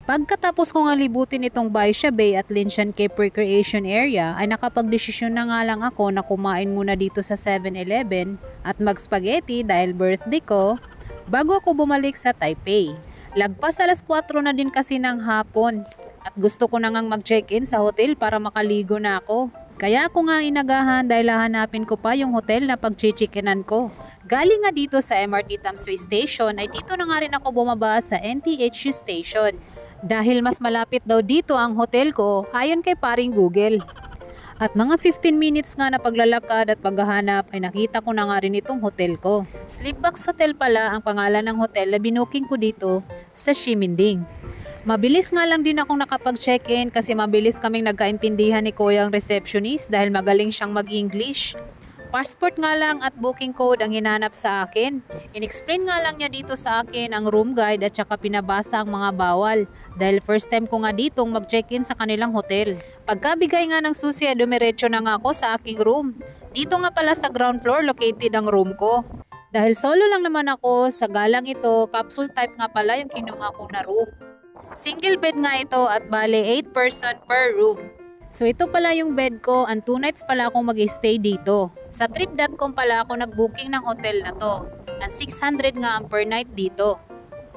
Pagkatapos ko nga libutin itong Baisha Bay at Linshan Cape Recreation Area ay nakapagdesisyon na nga lang ako na kumain muna dito sa 7-Eleven at mag-spaghetti dahil birthday ko bago ako bumalik sa Taipei. Lagpas alas 4 na din kasi ng hapon at gusto ko na ngang mag-check-in sa hotel para makaligo na ako. Kaya ako nga inagahan dahil hahanapin ko pa yung hotel na pag-chickenan ko. Galing nga dito sa MRT Tamsui Station ay dito na nga rin ako bumaba sa NTHU Station. Dahil mas malapit daw dito ang hotel ko ayon kay paring Google. At mga 15 minutes nga na paglalakad at paghahanap ay nakita ko na nga rin itong hotel ko. Sleepbox Hotel pala ang pangalan ng hotel na binuking ko dito sa Ximending. Mabilis nga lang din akong nakapag-check-in kasi mabilis kaming nagkaintindihan ni Kuya ang receptionist dahil magaling siyang mag-English. Passport nga lang at booking code ang hinanap sa akin. In-explain nga lang niya dito sa akin ang room guide at saka pinabasa ang mga bawal. Dahil first time ko nga ditong mag-check-in sa kanilang hotel. Pagkabigay nga ng susi ay dumiretso na nga ako sa aking room. Dito nga pala sa ground floor located ang room ko. Dahil solo lang naman ako sa galang ito, capsule type nga pala yung kinuha ko na room. Single bed nga ito at bale 8 person per room. So ito pala yung bed ko, and 2 nights pala akong mag-stay dito. Sa trip.com pala ako nag-booking ng hotel na to. And 600 nga ang per night dito.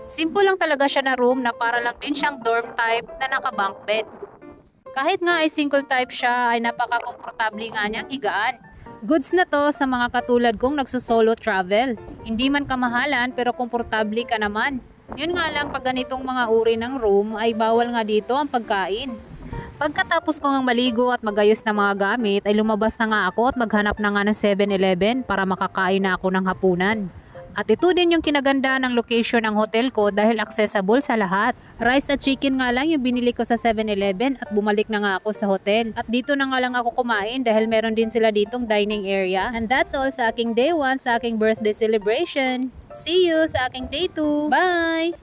Simple lang talaga siya na room na para lang din siyang dorm type na naka-bunk bed. Kahit nga ay single type siya ay napaka-komportable nga niyang higaan. Goods na to sa mga katulad kong nagsusolo travel. Hindi man kamahalan pero komportable ka naman. Yun nga lang pag ganitong mga uri ng room ay bawal nga dito ang pagkain. Pagkatapos ko ngang maligo at magayos ng mga gamit ay lumabas na nga ako at maghanap na nga ng 7-Eleven para makakain na ako ng hapunan. At ito din yung kinaganda ng location ng hotel ko dahil accessible sa lahat. Rice at chicken nga lang yung binili ko sa 7-Eleven at bumalik na nga ako sa hotel. At dito na nga lang ako kumain dahil meron din sila ditong dining area. And that's all sa aking day 1 sa aking birthday celebration. See you sa aking day 2. Bye!